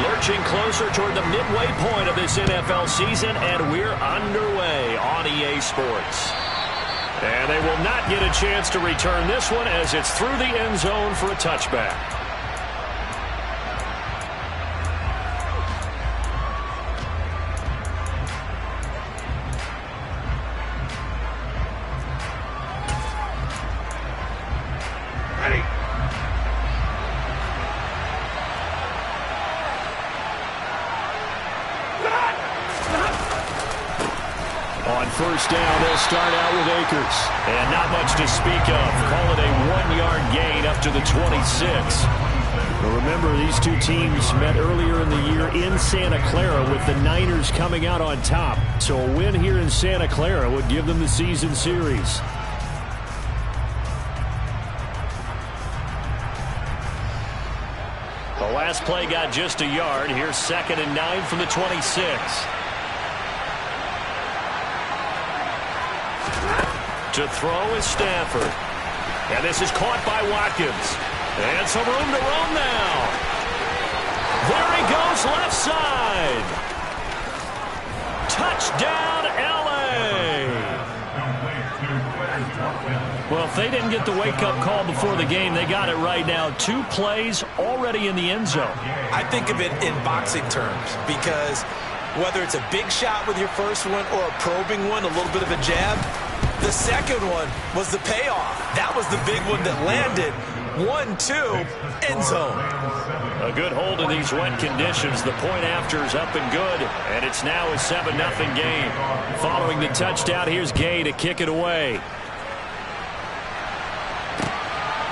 Lurching closer toward the midway point of this NFL season, and we're underway on EA Sports. And they will not get a chance to return this one as it's through the end zone for a touchback. First down, they'll start out with Akers. And not much to speak of. Call it a 1-yard gain up to the 26. Well, remember, these two teams met earlier in the year in Santa Clara with the Niners coming out on top. So a win here in Santa Clara would give them the season series. The last play got just a yard. Here's 2nd and 9 from the 26. To throw is Stafford. And this is caught by Watkins. And some room to roam now. There he goes, left side. Touchdown, L.A. Well, if they didn't get the wake-up call before the game, they got it right now. 2 plays already in the end zone. I think of it in boxing terms because whether it's a big shot with your first one or a probing one, a little bit of a jab, the second one was the payoff. That was the big one that landed. 1-2, end zone. A good hold in these wet conditions. The point after is up and good, and it's now a 7-0 game. Following the touchdown, here's Gay to kick it away.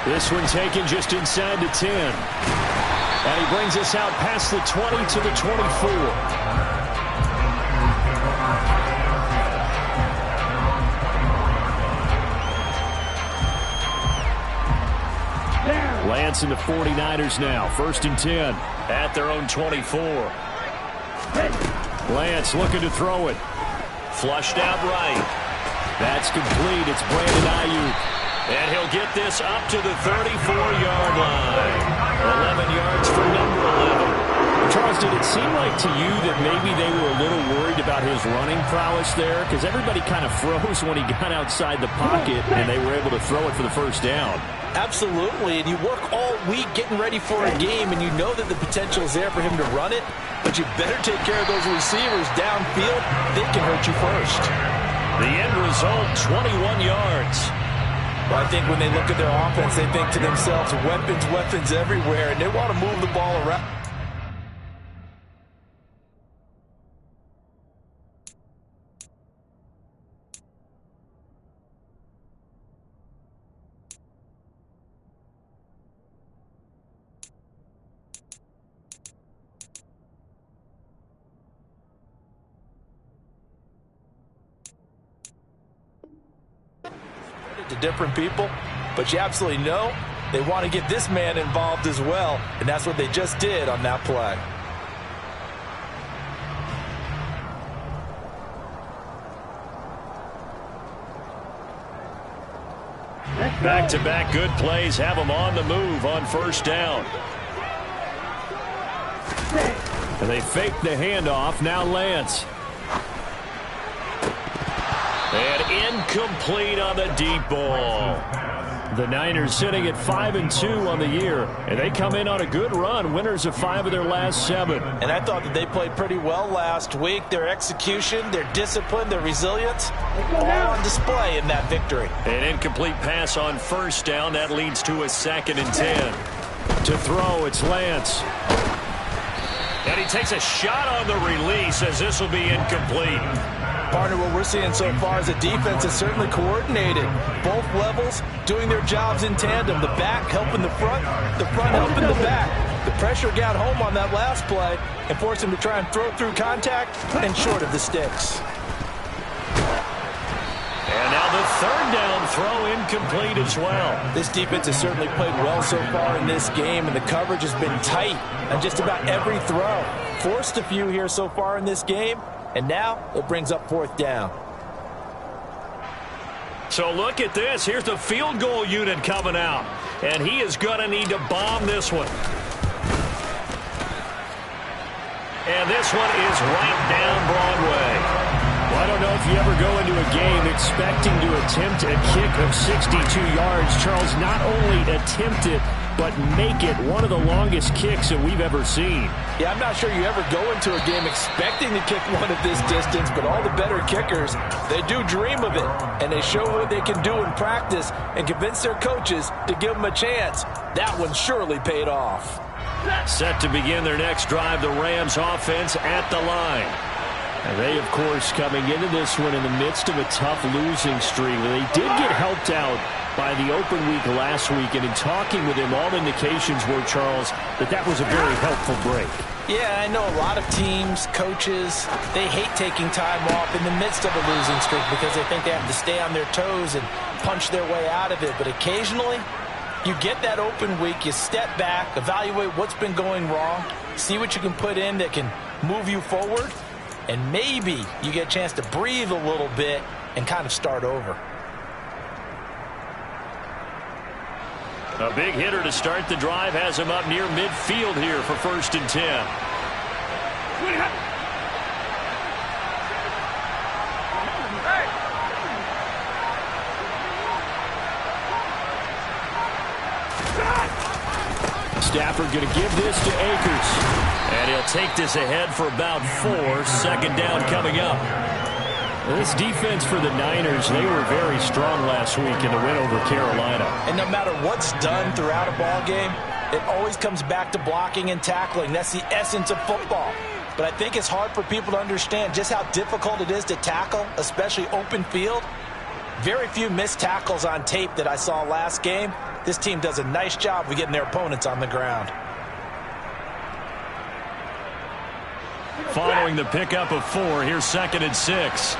This one taken just inside the 10. And he brings us out past the 20 to the 24. Lance and the 49ers now. 1st and 10 at their own 24. Lance looking to throw it. Flushed out right. That's complete. It's Brandon Ayuk. And he'll get this up to the 34-yard line. 11 yards for number 11. Charles, did it seem like to you that maybe they were a little worried about his running prowess there? Because everybody kind of froze when he got outside the pocket, and they were able to throw it for the first down. Absolutely, and you work all week getting ready for a game, and you know that the potential is there for him to run it, but you better take care of those receivers downfield. They can hurt you first. The end result, 21 yards. Well, I think when they look at their offense, they think to themselves, weapons everywhere, and they want to move the ball around. To different people, but you absolutely know they want to get this man involved as well, and that's what they just did on that play. Back-to-back good plays have them on the move on first down. And they fake the handoff. Now Lance. And incomplete on the deep ball. The Niners sitting at 5-2 on the year, and they come in on a good run, winners of 5 of their last 7. And I thought that they played pretty well last week. Their execution, their discipline, their resilience, all on display in that victory. An incomplete pass on first down. That leads to a 2nd and 10. To throw, it's Lance. And he takes a shot on the release as this will be incomplete. Partner, what we're seeing so far is a defense is certainly coordinated. Both levels doing their jobs in tandem. The back helping the front helping the back. The pressure got home on that last play and forced him to try and throw through contact and short of the sticks. And now the 3rd down throw incomplete as well. This defense has certainly played well so far in this game, and the coverage has been tight on just about every throw. Forced a few here so far in this game. And now it brings up 4th down. So look at this. Here's the field goal unit coming out. And he is going to need to bomb this one. And this one is right down Broadway. Well, I don't know if you ever go into a game expecting to attempt a kick of 62 yards. Charles, not only attempt it, but make it one of the longest kicks that we've ever seen. Yeah, I'm not sure you ever go into a game expecting to kick one of this distance, but all the better kickers, they do dream of it, and they show what they can do in practice and convince their coaches to give them a chance. That one surely paid off. Set to begin their next drive, the Rams offense at the line. And they, of course, coming into this one in the midst of a tough losing streak. They did get helped out by the open week last week, and in talking with him, all indications were, Charles, that was a very helpful break. Yeah, I know a lot of teams, coaches, they hate taking time off in the midst of a losing streak because they think they have to stay on their toes and punch their way out of it. But occasionally, you get that open week, you step back, evaluate what's been going wrong, see what you can put in that can move you forward, and maybe you get a chance to breathe a little bit and kind of start over. A big hitter to start the drive has him up near midfield here for 1st and 10. Stafford going to give this to Akers. And he'll take this ahead for about 4. 2nd down coming up. This defense for the Niners, they were very strong last week in the win over Carolina. And no matter what's done throughout a ball game, it always comes back to blocking and tackling. That's the essence of football. But I think it's hard for people to understand just how difficult it is to tackle, especially open field. Very few missed tackles on tape that I saw last game. This team does a nice job of getting their opponents on the ground. Following the pickup of 4, here's 2nd and 6.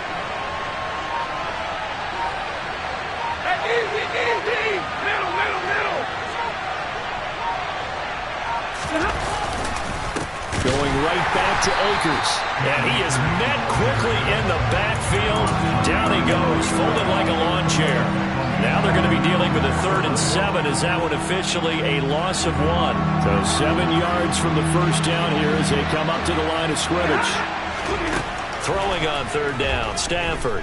Going right back to Akers. And he is met quickly in the backfield. Down he goes, folded like a lawn chair. Now they're going to be dealing with a 3rd and 7. Is that one officially a loss of 1? So 7 yards from the first down here as they come up to the line of scrimmage. Throwing on 3rd down, Stafford.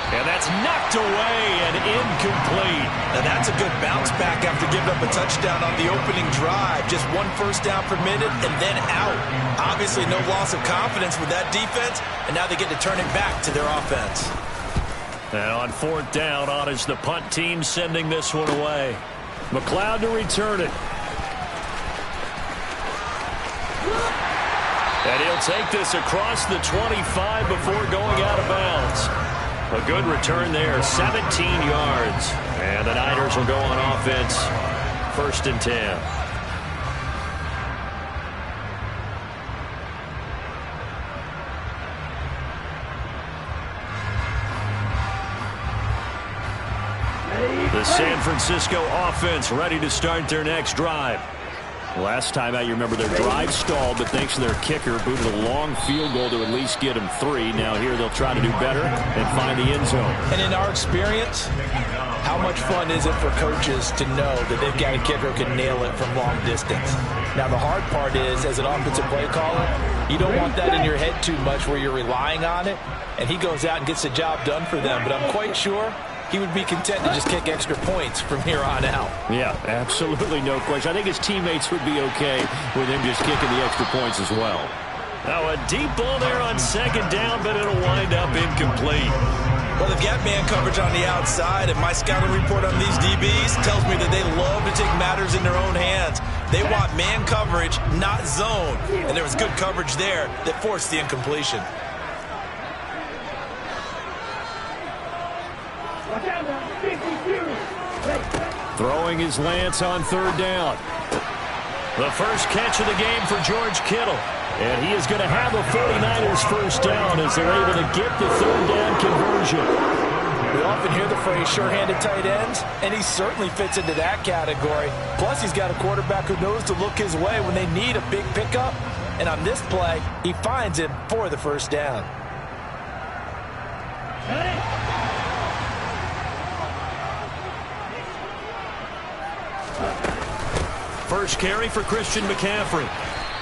And that's knocked away and incomplete. Now that's a good bounce back after giving up a touchdown on the opening drive. Just 1 first down permitted and then out. Obviously no loss of confidence with that defense, and now they get to turn it back to their offense. And on 4th down, on is the punt team sending this one away. McLeod to return it. And he'll take this across the 25 before going out of bounds. A good return there, 17 yards. And the Niners will go on offense, 1st and 10. The San Francisco offense ready to start their next drive. Last time out, you remember their drive stalled, but thanks to their kicker, booted a long field goal to at least get them 3. Now here they'll try to do better and find the end zone. And in our experience, how much fun is it for coaches to know that they've got a kicker who can nail it from long distance? Now the hard part is, as an offensive play caller, you don't want that in your head too much where you're relying on it, and he goes out and gets the job done for them. But I'm quite sure he would be content to just kick extra points from here on out. Yeah, absolutely no question. I think his teammates would be okay with him just kicking the extra points as well. Now a deep ball there on 2nd down, but it'll wind up incomplete. Well, they've got man coverage on the outside, and my scouting report on these DBs tells me that they love to take matters in their own hands. They want man coverage, not zone. And there was good coverage there that forced the incompletion. Throwing his Lance on 3rd down. The first catch of the game for George Kittle. And he is going to have a 49ers first down as they're able to get the 3rd down conversion. We often hear the phrase sure-handed tight ends, and he certainly fits into that category. Plus, he's got a quarterback who knows to look his way when they need a big pickup. And on this play, he finds him for the first down. First carry for Christian McCaffrey.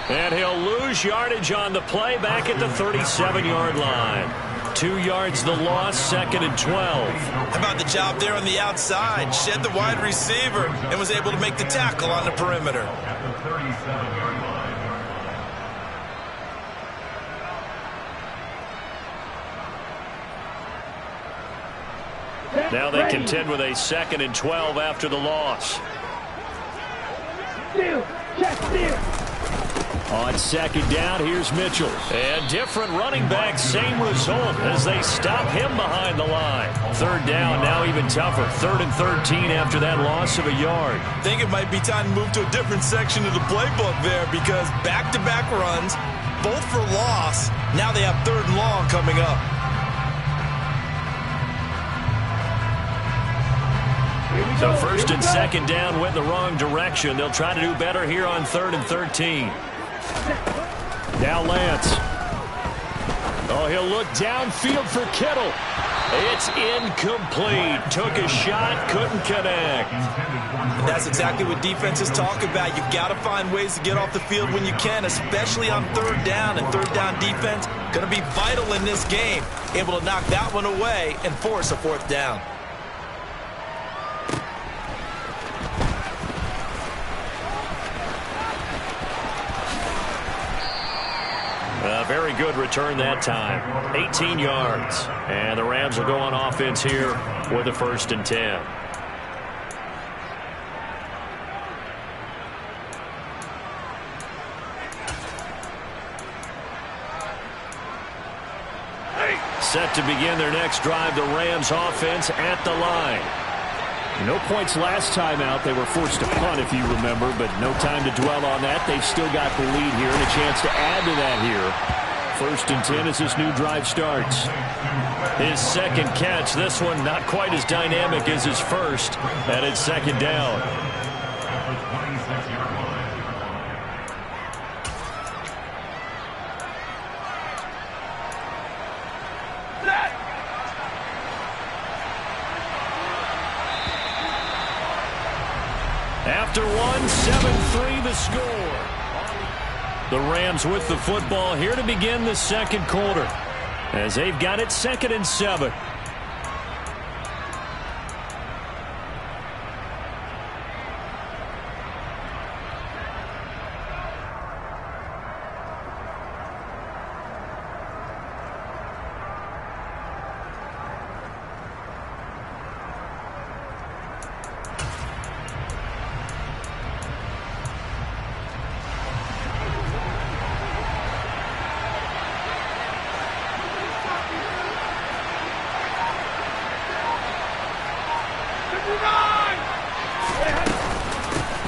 And he'll lose yardage on the play back at the 37-yard line. 2 yards the loss, 2nd and 12. How about the job there on the outside? Shed the wide receiver and was able to make the tackle on the perimeter. Now they contend with a 2nd and 12 after the loss. On 2nd down, here's Mitchell. And different running back, same result as they stop him behind the line. 3rd down, now even tougher. 3rd and 13 after that loss of a yard. I think it might be time to move to a different section of the playbook there because back-to-back runs, both for loss. Now they have 3rd and long coming up. So 1st and 2nd down went the wrong direction. They'll try to do better here on 3rd and 13. Now Lance. Oh, he'll look downfield for Kittle. It's incomplete. Took a shot, couldn't connect. And that's exactly what defenses talk about. You've got to find ways to get off the field when you can, especially on 3rd down. And 3rd down defense going to be vital in this game. Able to knock that one away and force a 4th down. A very good return that time. 18 yards. And the Rams will go on offense here with a 1st and 10. Set to begin their next drive, the Rams offense at the line. No points last time out. They were forced to punt, if you remember, but no time to dwell on that. They've still got the lead here and a chance to add to that here. 1st and 10 as this new drive starts. His 2nd catch. This one not quite as dynamic as his first. And it's 2nd down. After one, 7-3 the score. The Rams with the football here to begin the 2nd quarter as they've got it 2nd and 7.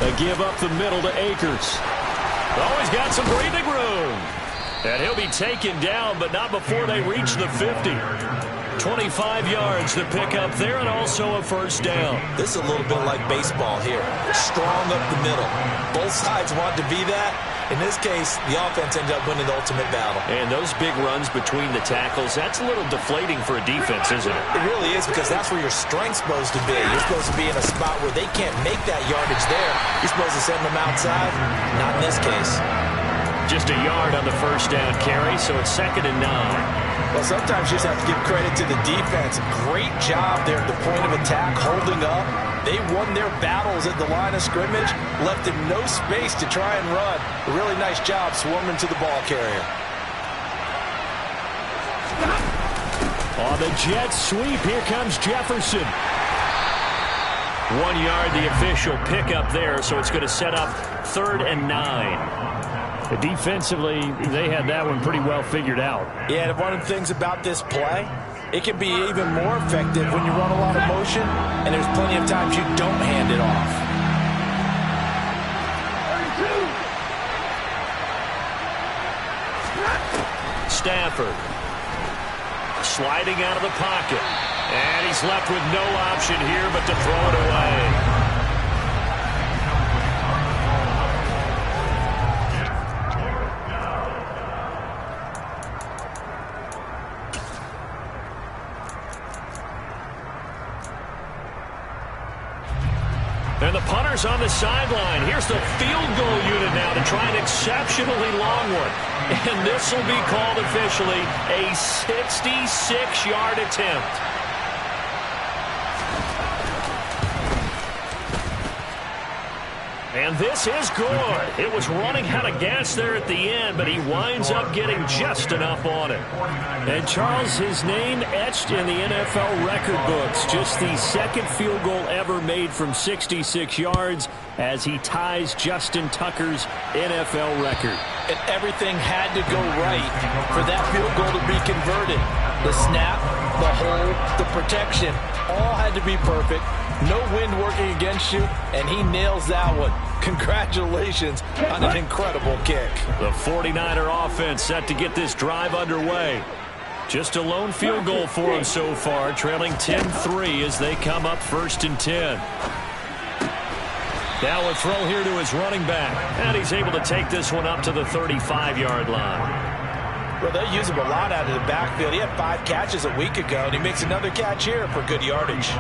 They give up the middle to Akers. Oh, he's got some breathing room. And he'll be taken down, but not before they reach the 50. 25 yards to pick up there and also a 1st down. This is a little bit like baseball here. Strong up the middle. Both sides want to be that. In this case, the offense ended up winning the ultimate battle. And those big runs between the tackles, that's a little deflating for a defense, isn't it? It really is because that's where your strength's supposed to be. You're supposed to be in a spot where they can't make that yardage there. You're supposed to send them outside. Not in this case. Just a yard on the 1st down carry, so it's 2nd and 9. Well, sometimes you just have to give credit to the defense. Great job there at the point of attack, holding up. They won their battles at the line of scrimmage, left him no space to try and run. A really nice job swarming to the ball carrier. On the jet sweep, here comes Jefferson. 1 yard, the official pickup there, so it's going to set up 3rd and 9. Defensively, they had that one pretty well figured out. Yeah, and one of the things about this play, it can be even more effective when you run a lot of motion, and there's plenty of times you don't hand it off. Stafford sliding out of the pocket, and he's left with no option here but to throw it away. And the punter's on the sideline. Here's the field goal unit now to try an exceptionally long one. And this will be called officially a 66-yard attempt. And this is good. It was running out of gas there at the end, but he winds up getting just enough on it. And Charles, his name etched in the NFL record books. Just the second field goal ever made from 66 yards as he ties Justin Tucker's NFL record. And everything had to go right for that field goal to be converted. The snap, the hold, the protection, all had to be perfect. No wind working against you, and he nails that one. Congratulations on an incredible kick. The 49er offense set to get this drive underway. Just a lone field goal for him so far, trailing 10-3 as they come up 1st and 10. Now a throw here to his running back, and he's able to take this one up to the 35-yard line. Well, they use him a lot out of the backfield. He had 5 catches a week ago, and he makes another catch here for good yardage.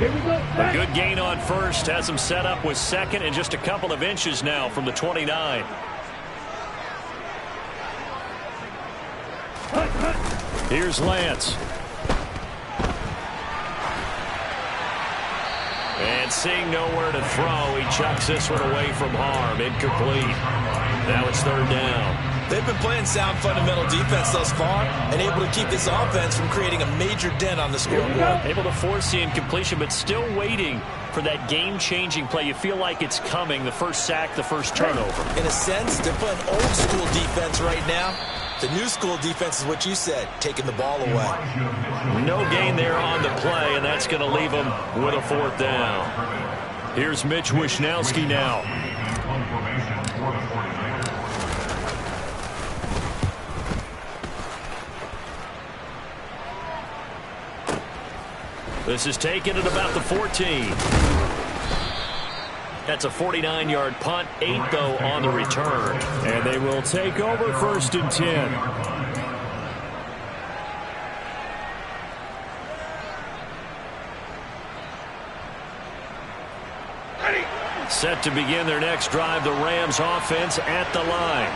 A good gain on first, has him set up with second and just a couple of inches now from the 29. Here's Lance. And seeing nowhere to throw, he chucks this one away from harm. Incomplete. Now it's 3rd down. They've been playing sound fundamental defense thus far and able to keep this offense from creating a major dent on the scoreboard. Able to force the incompletion, but still waiting for that game-changing play. You feel like it's coming, the first sack, the first turnover. In a sense, they're playing old-school defense right now. The new-school defense is what you said, taking the ball away. No gain there on the play, and that's going to leave them with a 4th down. Here's Mitch Wishnowsky now. This is taken at about the 14. That's a 49-yard punt, 8 though on the return. And they will take over 1st and 10. Set to begin their next drive, the Rams offense at the line.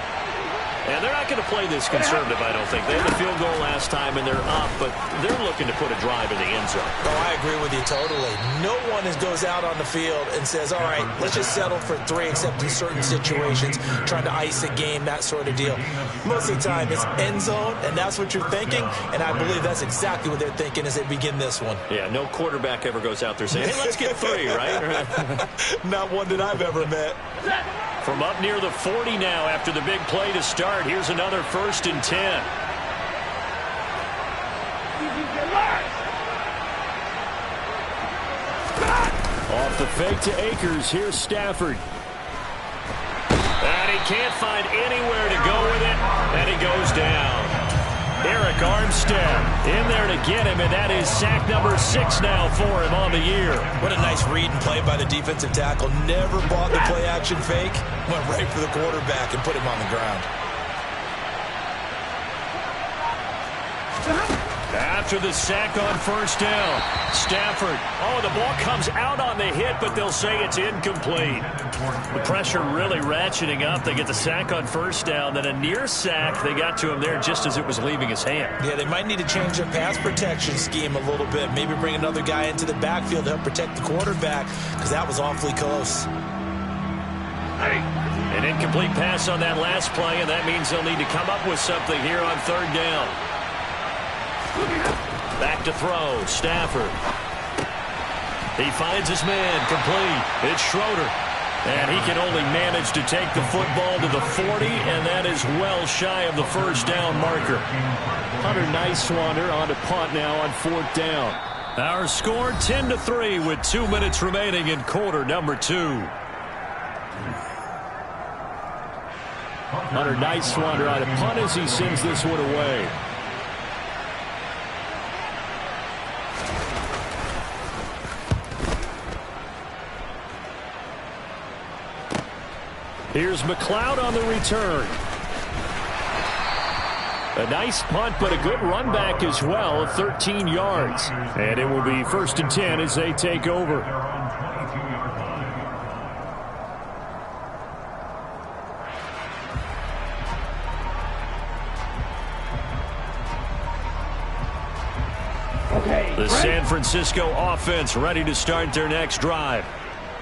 And they're not going to play this conservative, I don't think. They had a field goal last time, and they're up, but they're looking to put a drive in the end zone. Oh, I agree with you totally. No one goes out on the field and says, all right, let's just settle for 3, except in certain situations, trying to ice a game, that sort of deal. Most of the time, it's end zone, and that's what you're thinking, and I believe that's exactly what they're thinking as they begin this one. Yeah, no quarterback ever goes out there saying, hey, let's get 3, right? Not one that I've ever met. From up near the 40 now after the big play to start. Here's another 1st and 10. Off the fake to Akers. Here's Stafford. And he can't find anywhere to go with it. And he goes down. Eric Armstead in there to get him, and that is sack number 6 now for him on the year. What a nice read and play by the defensive tackle. Never bought the play-action fake. Went right for the quarterback and put him on the ground. After the sack on 1st down, Stafford. Oh, the ball comes out on the hit, but they'll say it's incomplete. The pressure really ratcheting up. They get the sack on 1st down, then a near sack. They got to him there just as it was leaving his hand. Yeah, they might need to change their pass protection scheme a little bit. Maybe bring another guy into the backfield to help protect the quarterback, because that was awfully close. An incomplete pass on that last play, and that means they'll need to come up with something here on 3rd down. Back to throw, Stafford. He finds his man, complete. It's Schroeder. And he can only manage to take the football to the 40, and that is well shy of the 1st down marker. Hunter Niswander on to punt now on 4th down. Our score 10-3 with 2 minutes remaining in quarter number 2. Hunter Niswander on to punt as he sends this one away. Here's McLeod on the return. A nice punt, but a good run back as well of 13 yards. And it will be 1st and 10 as they take over. The San Francisco offense ready to start their next drive.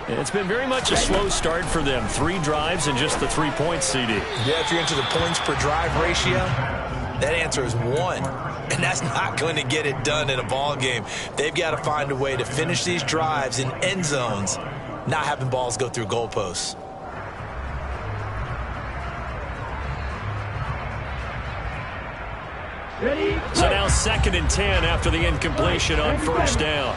And it's been very much a slow start for them. 3 drives and just the 3 points, CD. Yeah, if you're into the points per drive ratio, that answer is 1. And that's not going to get it done in a ball game. They've got to find a way to finish these drives in end zones, not having balls go through goalposts. So now 2nd and 10 after the incompletion on 1st down.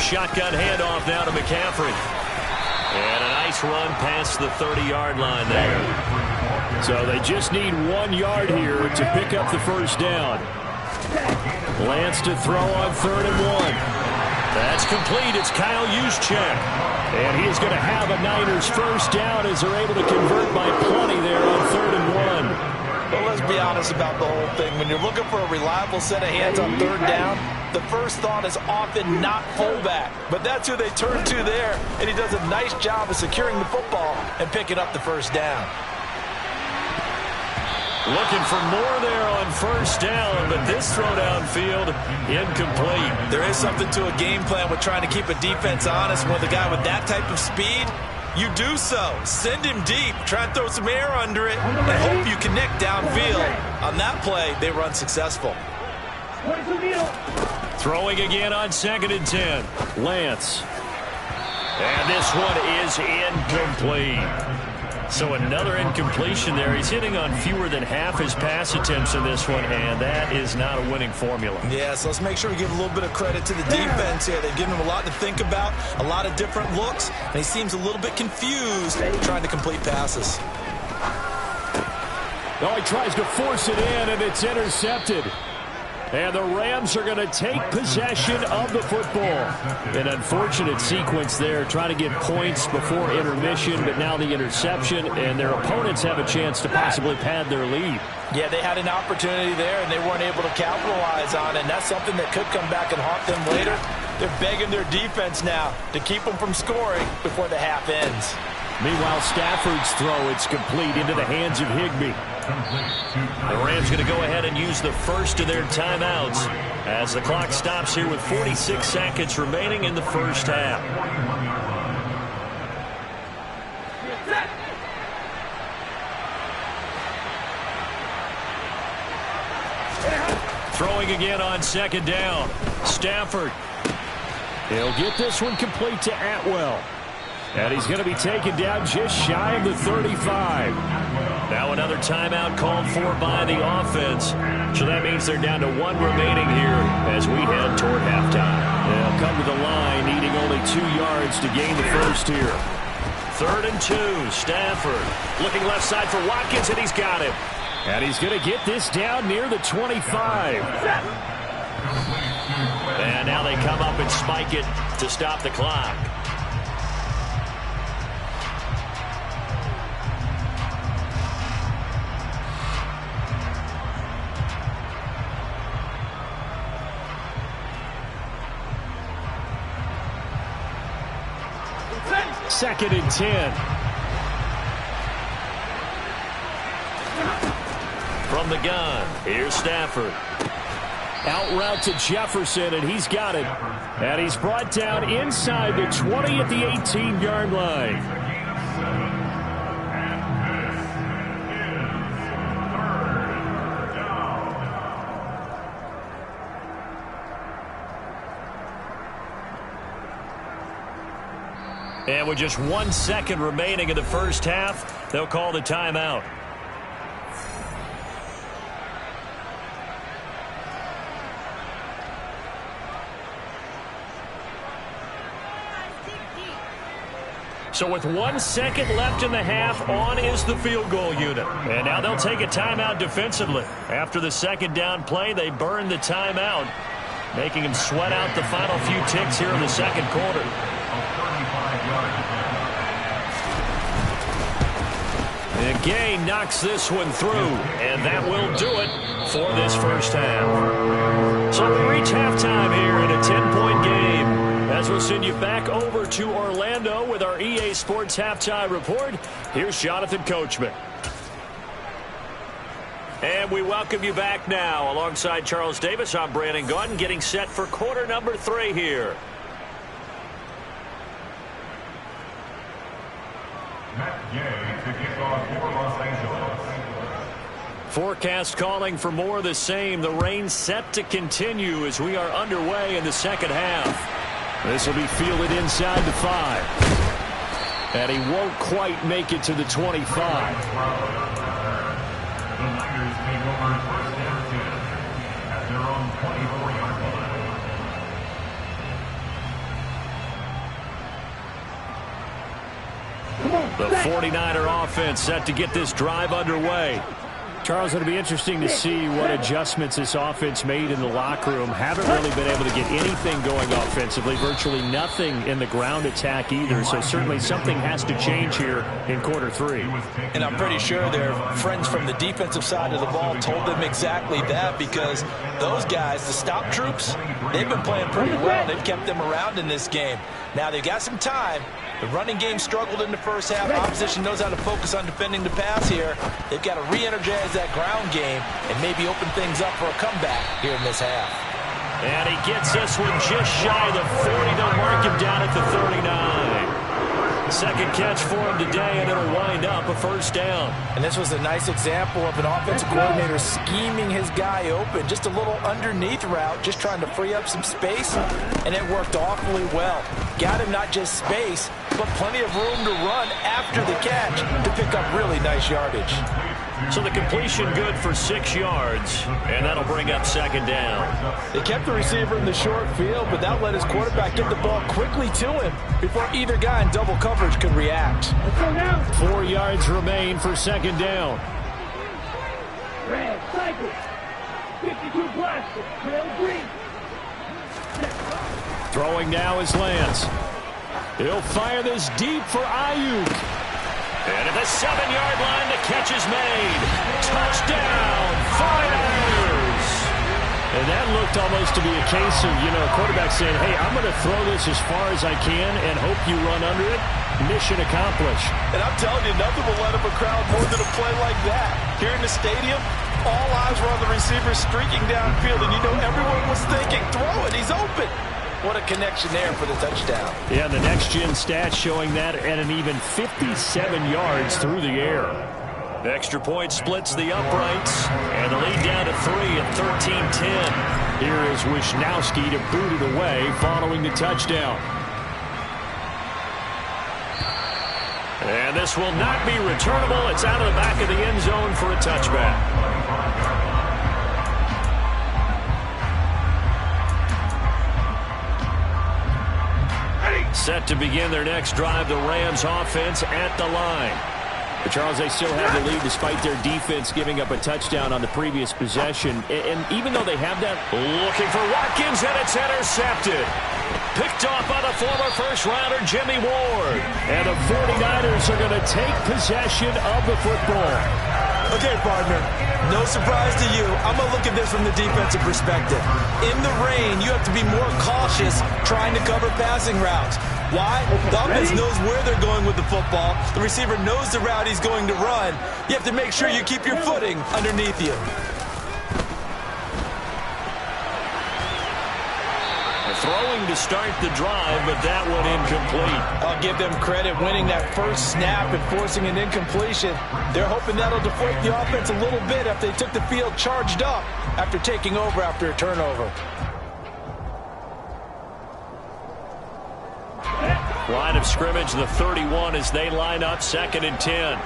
Shotgun handoff now to McCaffrey. And a nice run past the 30-yard line there. So they just need 1 yard here to pick up the 1st down. Lance to throw on 3rd and 1. That's complete. It's Kyle Juszczyk. And he is going to have a Niners 1st down as they're able to convert by plenty there on 3rd and 1. But let's be honest about the whole thing. When you're looking for a reliable set of hands on 3rd down, the first thought is often not fullback. But that's who they turn to there, and he does a nice job of securing the football and picking up the 1st down. Looking for more there on 1st down, but this throw downfield incomplete. There is something to a game plan with trying to keep a defense honest. With a guy with that type of speed, you do so. Send him deep. Try and throw some air under it and hope you connect downfield. On that play, they run successful. Throwing again on 2nd and 10. Lance. And this one is incomplete. So another incompletion there. He's hitting on fewer than half his pass attempts in this one, and that is not a winning formula. Yeah, so let's make sure we give a little bit of credit to the defense here. They've given him a lot to think about, a lot of different looks, and he seems a little bit confused trying to complete passes. Oh, he tries to force it in, and it's intercepted. And the Rams are going to take possession of the football. An unfortunate sequence there, trying to get points before intermission, but now the interception, and their opponents have a chance to possibly pad their lead. Yeah, they had an opportunity there, and they weren't able to capitalize on it, and that's something that could come back and haunt them later. They're begging their defense now to keep them from scoring before the half ends. Meanwhile, Stafford's throw, it's complete into the hands of Higbee. The Rams going to go ahead and use the first of their timeouts as the clock stops here with 46 seconds remaining in the 1st half. Throwing again on 2nd down. Stafford. He'll get this one complete to Atwell. And he's going to be taken down just shy of the 35. Now another timeout called for by the offense. So that means they're down to 1 remaining here as we head toward halftime. They'll come to the line, needing only 2 yards to gain the 1st here. 3rd and 2, Stafford. Looking left side for Watkins, and he's got him. And he's going to get this down near the 25. And now they come up and spike it to stop the clock. Second and 10. From the gun, here's Stafford. Out route to Jefferson, and he's got it. And he's brought down inside the 20 at the 18-yard line. And with just 1 second remaining in the 1st half, they'll call the timeout. So with 1 second left in the half, on is the field goal unit. And now they'll take a timeout defensively. After the 2nd down play, they burn the timeout, making them sweat out the final few ticks here in the 2nd quarter. And Gay knocks this one through, and that will do it for this first half. So we reach halftime here in a 10-point game. As we'll send you back over to Orlando with our EA Sports Halftime Report, here's Jonathan Coachman. And we welcome you back now. Alongside Charles Davis, I'm Brandon Gaudin, getting set for quarter number 3 here. Forecast calling for more of the same. The rain set to continue as we are underway in the second half. This will be fielded inside the 5. And he won't quite make it to the 25. The Niners take over first and 10 at their own 24-yard line. The 49er offense set to get this drive underway. Charles, it'll be interesting to see what adjustments this offense made in the locker room. Haven't really been able to get anything going offensively. Virtually nothing in the ground attack either. So certainly something has to change here in quarter 3. And I'm pretty sure their friends from the defensive side of the ball told them exactly that, because those guys, the stop troops, they've been playing pretty well. They've kept them around in this game. Now they've got some time. The running game struggled in the first half. Opposition knows how to focus on defending the pass here. They've got to re-energize that ground game and maybe open things up for a comeback here in this half. And he gets this one just shy of the 40. They'll mark him down at the 39. Second catch for him today, and it'll wind up a first down. And this was a nice example of an offensive coordinator scheming his guy open. Just a little underneath route, just trying to free up some space, and it worked awfully well. Got him not just space, but plenty of room to run after the catch to pick up really nice yardage. So the completion good for 6 yards, and that'll bring up second down. They kept the receiver in the short field, but that let his quarterback get the ball quickly to him before either guy in double coverage could react. 4 yards remain for second down. Red, cycle. 52 plastic, trail green. Throwing now is Lance. He'll fire this deep for Ayuk. And at the 7-yard line, the catch is made. Touchdown, 49ers! And that looked almost to be a case of, a quarterback saying, hey, I'm going to throw this as far as I can and hope you run under it. Mission accomplished. And I'm telling you, nothing will let up a crowd more than a play like that. Here in the stadium, all eyes were on the receiver streaking downfield, and everyone was thinking, throw it, he's open. What a connection there for the touchdown. Yeah, the next-gen stats showing that at an even 57 yards through the air. The extra point splits the uprights, and the lead down to 3 at 13-10. Here is Wisnowski to boot it away following the touchdown. And this will not be returnable. It's out of the back of the end zone for a touchback. Set to begin their next drive, the Rams offense at the line. But Charles, they still have the lead despite their defense giving up a touchdown on the previous possession. And even though they have that... Looking for Watkins, and it's intercepted. Picked off by the former first-rounder Jimmy Ward. And the 49ers are going to take possession of the football. Okay, partner, no surprise to you. I'm going to look at this from the defensive perspective. In the rain, you have to be more cautious trying to cover passing routes. Why? The offense knows where they're going with the football. The receiver knows the route he's going to run. You have to make sure you keep your footing underneath you. Throwing to start the drive, but that one incomplete. I'll give them credit winning that first snap and forcing an incompletion. They're hoping that'll deflate the offense a little bit after they took the field charged up after taking over after a turnover. Line of scrimmage, the 31 as they line up, 2nd and 10.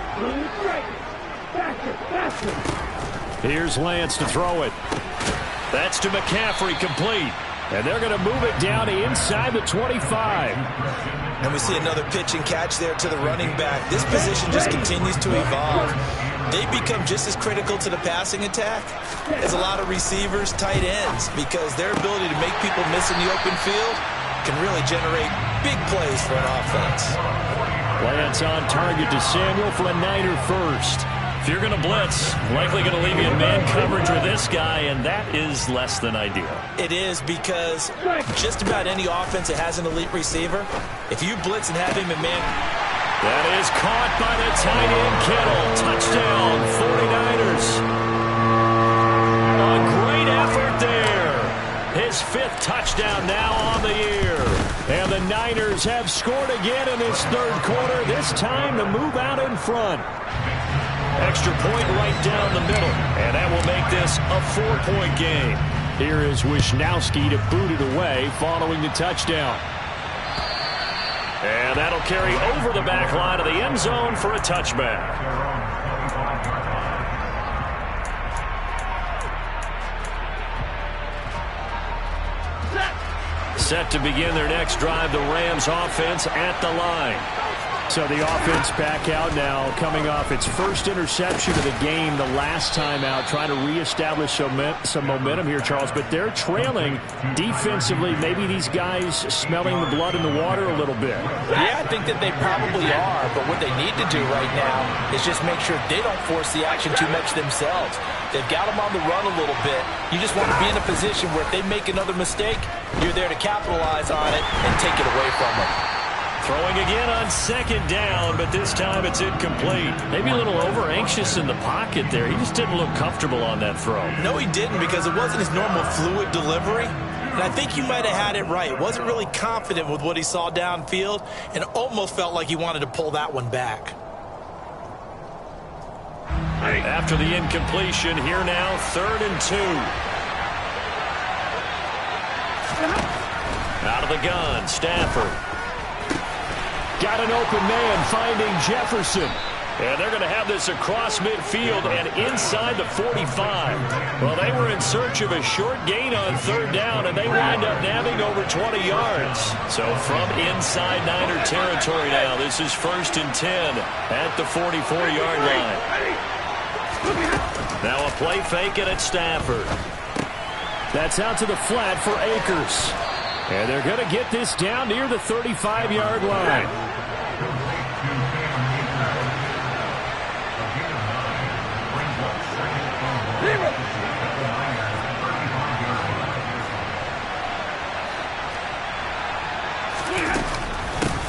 Here's Lance to throw it. That's to McCaffrey, complete. And they're going to move it down to inside the 25. And we see another pitch and catch there to the running back. This position just continues to evolve. They become just as critical to the passing attack as a lot of receivers, tight ends, because their ability to make people miss in the open field can really generate big plays for an offense. Lance on target to Samuel for a Niner first. If you're going to blitz, likely going to leave you in man coverage with this guy, and that is less than ideal. It is, because just about any offense that has an elite receiver, if you blitz and have him in man... That is caught by the tight end, Kittle. Touchdown, 49ers. A great effort there. His 5th touchdown now on the year. And the Niners have scored again in this 3rd quarter, this time to move out in front. Extra point right down the middle, and that will make this a 4-point game. Here is Wisnowski to boot it away following the touchdown. And that'll carry over the back line of the end zone for a touchback. Set to begin their next drive, the Rams offense at the line. So the offense back out now, coming off its first interception of the game the last time out, trying to reestablish some momentum here, Charles. But they're trailing defensively. Maybe these guys smelling the blood in the water a little bit. Yeah, I think that they probably are. But what they need to do right now is just make sure they don't force the action too much themselves. They've got them on the run a little bit. You just want to be in a position where if they make another mistake, you're there to capitalize on it and take it away from them. Throwing again on 2nd down, but this time it's incomplete. Maybe a little over-anxious in the pocket there. He just didn't look comfortable on that throw. No, he didn't, because it wasn't his normal fluid delivery. And I think you might have had it right. Wasn't really confident with what he saw downfield and almost felt like he wanted to pull that one back. After the incompletion, here now, 3rd and 2. Out of the gun, Stafford. Got an open man finding Jefferson. And they're going to have this across midfield and inside the 45. Well, they were in search of a short gain on 3rd down, and they wind up nabbing over 20 yards. So from inside Niner territory now, this is 1st and 10 at the 44-yard line. Now a play fake it at Stafford. That's out to the flat for Akers. And they're going to get this down near the 35-yard line.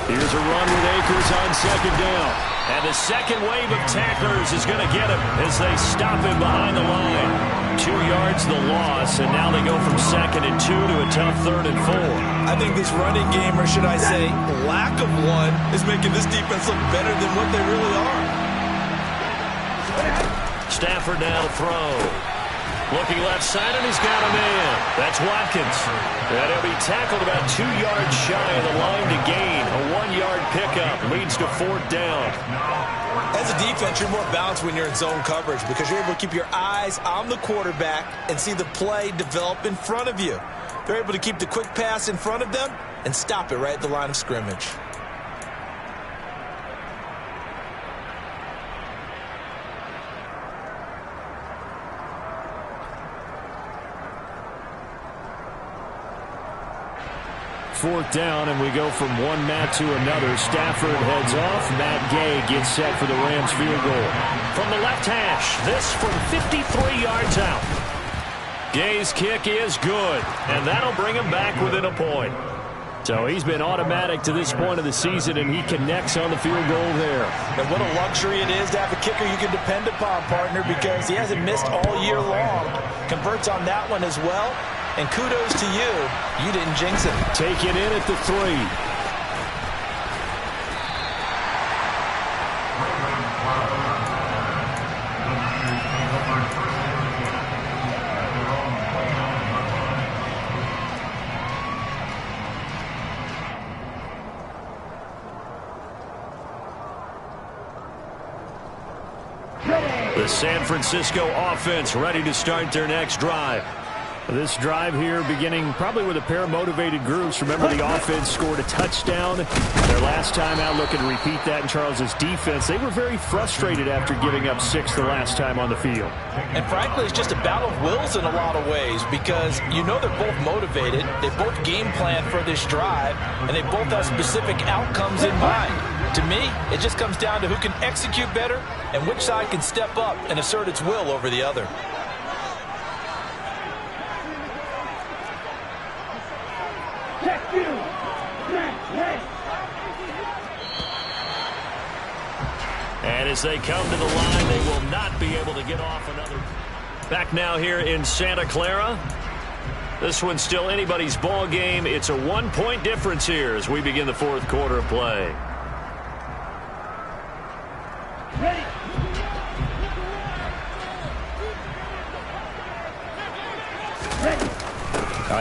Here's a run with Akers on 2nd down. And the second wave of tacklers is going to get him as they stop him behind the line. 2 yards the loss, and now they go from 2nd and 2 to a tough 3rd and 4. I think this running game, or should I say lack of one, is making this defense look better than what they really are. Stafford now to throw. Looking left side, and he's got a man. That's Watkins. And he'll be tackled about 2 yards shy of the line to gain. A 1-yard pickup leads to 4th down. As a defense, you're more balanced when you're in zone coverage because you're able to keep your eyes on the quarterback and see the play develop in front of you. They're able to keep the quick pass in front of them and stop it right at the line of scrimmage. Fourth down, and we go from one Matt to another. Stafford heads off. Matt Gay gets set for the Rams field goal. From the left hash, this from 53 yards out. Gay's kick is good, and that'll bring him back within a point. So he's been automatic to this point of the season, and he connects on the field goal there. And what a luxury it is to have a kicker you can depend upon, partner, because he hasn't missed all year long. Converts on that one as well. And kudos to you. You didn't jinx it. Take it in at the 3. The San Francisco offense ready to start their next drive. This drive here beginning probably with a pair of motivated groups. Remember, the offense scored a touchdown their last time out, looking to repeat that in Charles's defense. They were very frustrated after giving up 6 the last time on the field. And frankly, it's just a battle of wills in a lot of ways, because you know they're both motivated, they both game plan for this drive, and they both have specific outcomes in mind. To me, it just comes down to who can execute better and which side can step up and assert its will over the other. And as they come to the line, they will not be able to get off another. Back now here in Santa Clara. This one's still anybody's ball game. It's a 1-point difference here as we begin the fourth quarter of play. Ready.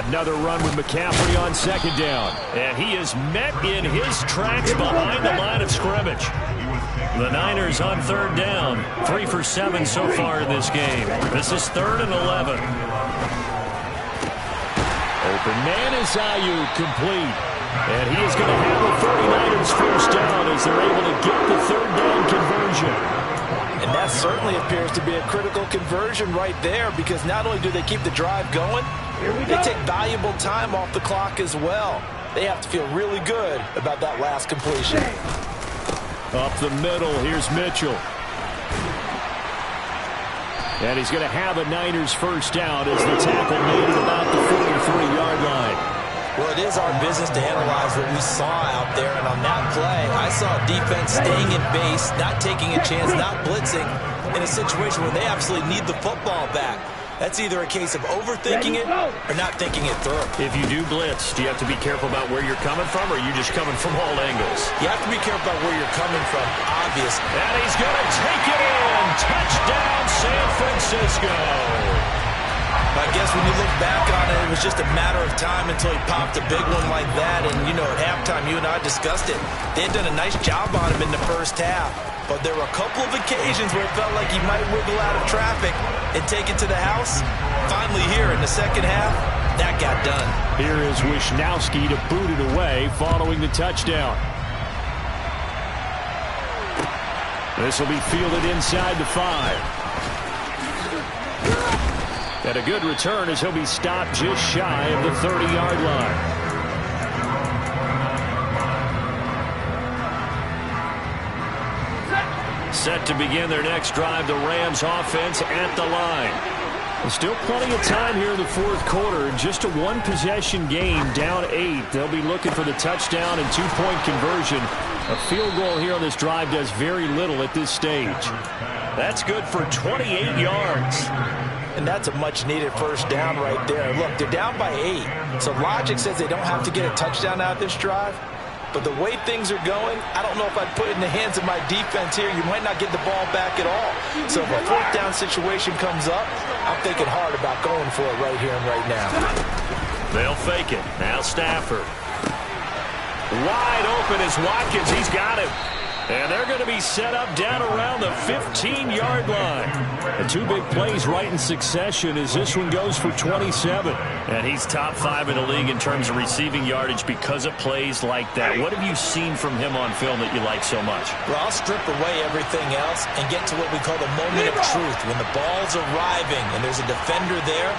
Another run with McCaffrey on second down. And he is met in his tracks behind the line of scrimmage. The Niners on third down. 3 for 7 so far in this game. This is 3rd and 11. Open man is Ayuk, complete. And he is going to have the 49ers first down as they're able to get the third down conversion. And that certainly appears to be a critical conversion right there, because not only do they keep the drive going, they take valuable time off the clock as well. They have to feel really good about that last completion. Up the middle, here's Mitchell. And he's going to have a Niners first down as the tackle made at about the 43-yard line. Well, it is our business to analyze what we saw out there, and on that play, I saw a defense staying in base, not taking a chance, not blitzing, in a situation where they absolutely need the football back. That's either a case of overthinking it or not thinking it through. If you do blitz, do you have to be careful about where you're coming from, or are you just coming from all angles? You have to be careful about where you're coming from, obviously. And he's going to take it in. Touchdown, San Francisco. I guess when you look back on it, it was just a matter of time until he popped a big one like that. And, you know, at halftime, you and I discussed it. They had done a nice job on him in the first half. But there were a couple of occasions where it felt like he might wiggle out of traffic and take it to the house. Finally here in the second half, that got done. Here is Wisnowski to boot it away following the touchdown. This will be fielded inside the 5. And a good return as he'll be stopped just shy of the 30-yard line. Set to begin their next drive, the Rams offense at the line. There's still plenty of time here in the fourth quarter. Just a one-possession game, down 8. They'll be looking for the touchdown and 2-point conversion. A field goal here on this drive does very little at this stage. That's good for 28 yards. And that's a much-needed first down right there. Look, they're down by 8. So logic says they don't have to get a touchdown out of this drive. But the way things are going, I don't know if I'd put it in the hands of my defense here. You might not get the ball back at all. So if a fourth down situation comes up, I'm thinking hard about going for it right here and right now. They'll fake it. Now Stafford. Wide open is Watkins. He's got him. And they're going to be set up down around the 15-yard line. The 2 big plays right in succession as this one goes for 27. And he's top 5 in the league in terms of receiving yardage because of plays like that. What have you seen from him on film that you like so much? Well, I'll strip away everything else and get to what we call the moment of truth. When the ball's arriving and there's a defender there,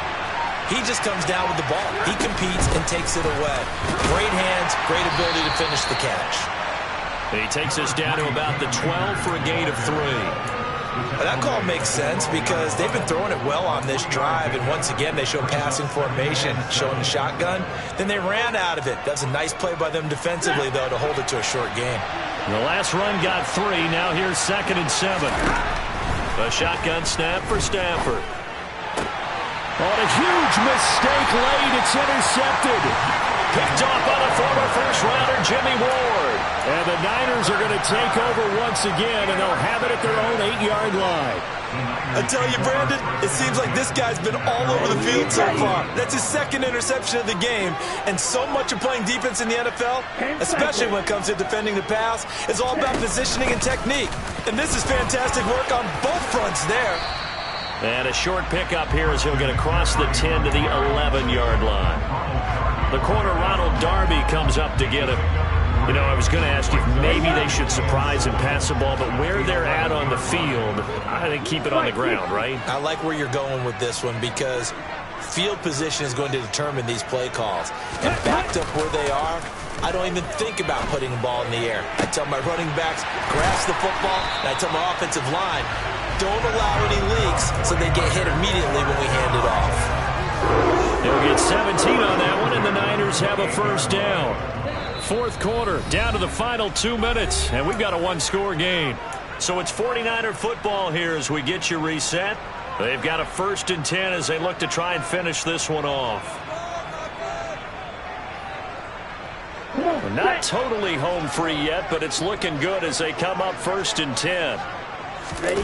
he just comes down with the ball. He competes and takes it away. Great hands, great ability to finish the catch. He takes us down to about the 12 for a gain of 3. Well, that call makes sense because they've been throwing it well on this drive, and once again they show passing formation, showing the shotgun. Then they ran out of it. That's a nice play by them defensively, though, to hold it to a short game. The last run got 3. Now here's 2nd and 7. A shotgun snap for Stafford. On a huge mistake late, it's intercepted. Picked off by the former first-rounder Jimmy Ward. And the Niners are going to take over once again, and they'll have it at their own 8-yard line. I tell you, Brandon, it seems like this guy's been all over the field so far. That's his 2nd interception of the game. And so much of playing defense in the NFL, especially when it comes to defending the pass, is all about positioning and technique. And this is fantastic work on both fronts there. And a short pickup here as he'll get across the 10 to the 11-yard line. The corner, Ronald Darby, comes up to get him. You know, I was going to ask you if maybe they should surprise and pass the ball, but where they're at on the field, I think keep it on the ground, right? I like where you're going with this one because field position is going to determine these play calls. And backed up where they are, I don't even think about putting the ball in the air. I tell my running backs, grasp the football, and I tell my offensive line, don't allow any leaks so they get hit immediately when we hand it off. They'll get 17 on that one, and the Niners have a first down. Fourth quarter, down to the final 2 minutes, and we've got a one-score game. So it's 49er football here as we get you reset. They've got a 1st and 10 as they look to try and finish this one off. We're not totally home free yet, but it's looking good as they come up 1st and 10. Ready?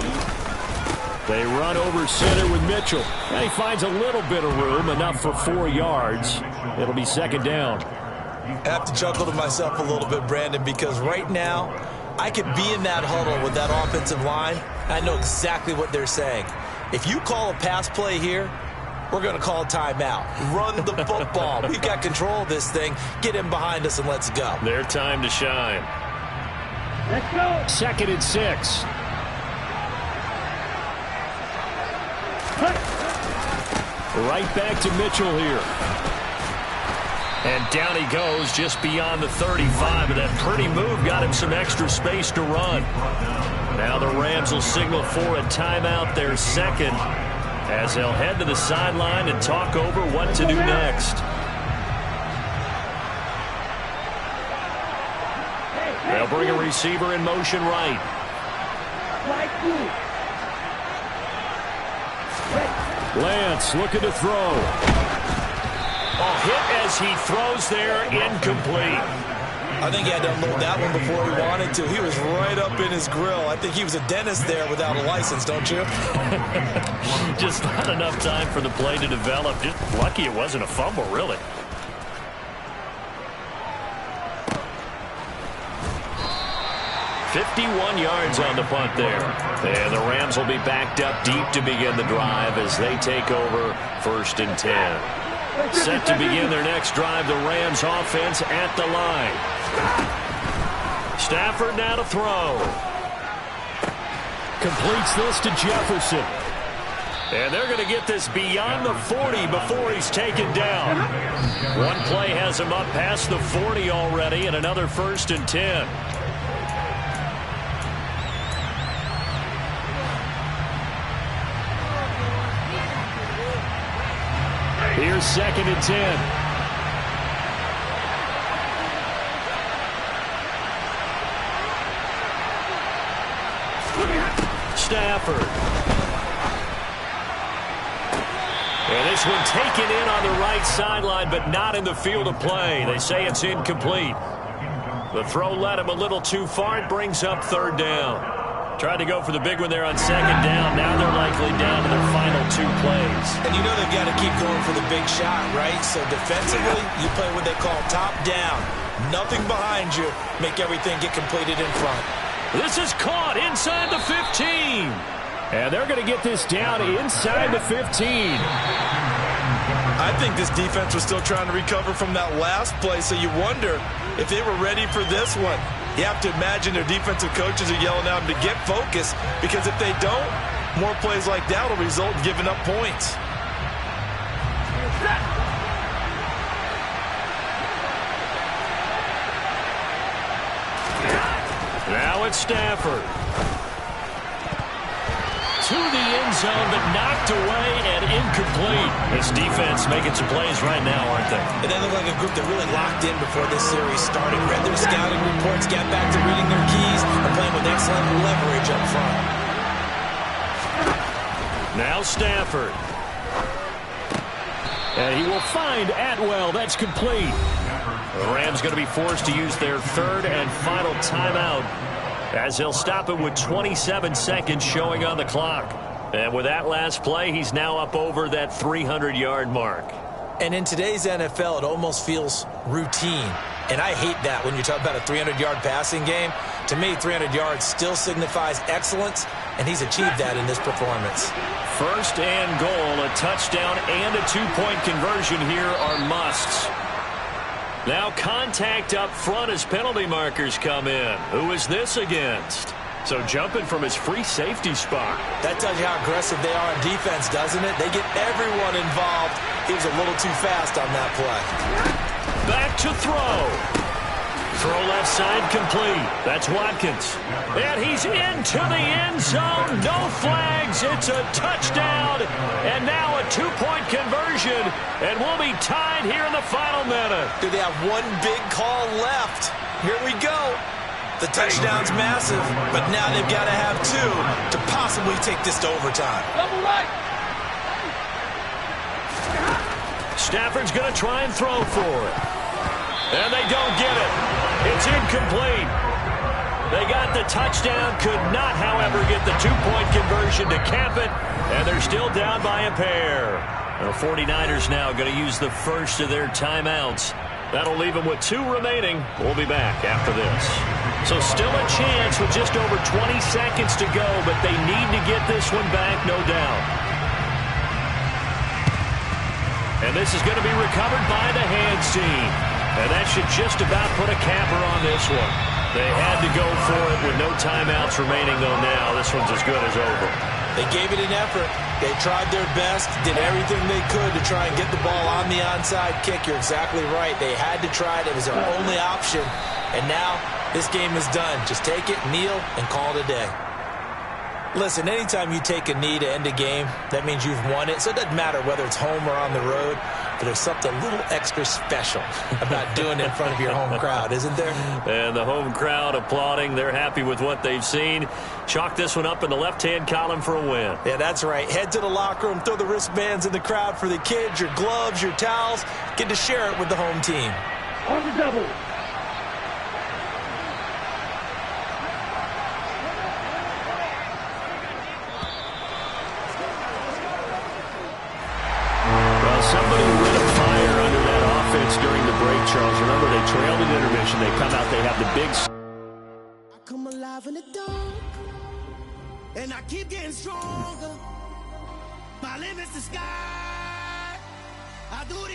They run over center with Mitchell. And he finds a little bit of room, enough for 4 yards. It'll be 2nd down. I have to chuckle to myself a little bit, Brandon, because right now I could be in that huddle with that offensive line. I know exactly what they're saying. If you call a pass play here, we're going to call a timeout. Run the football. We've got control of this thing. Get in behind us and let's go. Their time to shine. Let's go. 2nd and 6. Right back to Mitchell here. And down he goes just beyond the 35, and that pretty move got him some extra space to run. Now the Rams will signal for a timeout, their 2nd, as they'll head to the sideline and talk over what to do next. They'll bring a receiver in motion right. Lance looking to throw. Oh, hit as he throws there, incomplete. I think he had to unload that one before he wanted to. He was right up in his grill. I think he was a dentist there without a license, don't you? Just not enough time for the play to develop. Just lucky it wasn't a fumble, really. "51 yards on the punt there. And the Rams will be backed up deep to begin the drive as they take over 1st and 10. Set to begin their next drive, the Rams offense at the line. Stafford now to throw. Completes this to Jefferson. And they're going to get this beyond the 40 before he's taken down. One play has him up past the 40 already, and another 1st and 10. Here's 2nd and 10. Stafford. And this one taken in on the right sideline, but not in the field of play. They say it's incomplete. The throw led him a little too far. It brings up 3rd down. Tried to go for the big one there on 2nd down. Now they're likely down to their final 2 plays. And you know they've got to keep going for the big shot, right? So defensively, you play what they call top down. Nothing behind you. Make everything get completed in front. This is caught inside the 15. And they're going to get this down inside the 15. I think this defense was still trying to recover from that last play, so you wonder if they were ready for this one. You have to imagine their defensive coaches are yelling at them to get focused, because if they don't, more plays like that will result in giving up points. Now it's Stafford. To the end zone, but knocked away and incomplete. This defense making some plays right now, aren't they? And they look like a group that really locked in before this series started. Read their scouting reports, got back to reading their keys, and playing with excellent leverage up front. Now Stafford. And he will find Atwell. That's complete. The Rams going to be forced to use their 3rd and final timeout, as he'll stop it with 27 seconds showing on the clock. And with that last play, he's now up over that 300-yard mark. And in today's NFL, it almost feels routine. And I hate that when you talk about a 300-yard passing game. To me, 300 yards still signifies excellence, and he's achieved that in this performance. First and goal, a touchdown and a two-point conversion here are musts. Now contact up front as penalty markers come in. Who is this against? So jumping from his free safety spot. That tells you how aggressive they are on defense, doesn't it? They get everyone involved. He was a little too fast on that play. Back to throw. Throw left side complete. That's Watkins. And he's into the end zone. No flags. It's a touchdown. And now a two-point conversion. And we'll be tied here in the final minute. Do they have one big call left? Here we go. The touchdown's massive, but now they've got to have two to possibly take this to overtime. Double right. Stafford's going to try and throw for it. And they don't get it. It's incomplete. They got the touchdown, could not, however, get the two-point conversion to cap it, and they're still down by a pair. The 49ers now going to use the first of their timeouts. That'll leave them with 2 remaining. We'll be back after this. So still a chance with just over 20 seconds to go, but they need to get this one back, no doubt. And this is going to be recovered by the hands team. And that should just about put a capper on this one. They had to go for it with no timeouts remaining, though now. This one's as good as over. They gave it an effort. They tried their best, did everything they could to try and get the ball on the onside kick. You're exactly right. They had to try it. It was their only option. And now this game is done. Just take it, kneel, and call it a day. Listen, anytime you take a knee to end a game, that means you've won it. So it doesn't matter whether it's home or on the road. But there's something a little extra special about doing it in front of your home crowd, isn't there? And the home crowd applauding. They're happy with what they've seen. Chalk this one up in the left-hand column for a win. Yeah, that's right. Head to the locker room, throw the wristbands in the crowd for the kids, your gloves, your towels. Get to share it with the home team. On the double. Somebody lit a fire under that offense during the break, Charles. Remember, they trailed in intermission. They come out, they have the big... I come alive in the dark, and I keep getting stronger. My limit's the sky. I do this.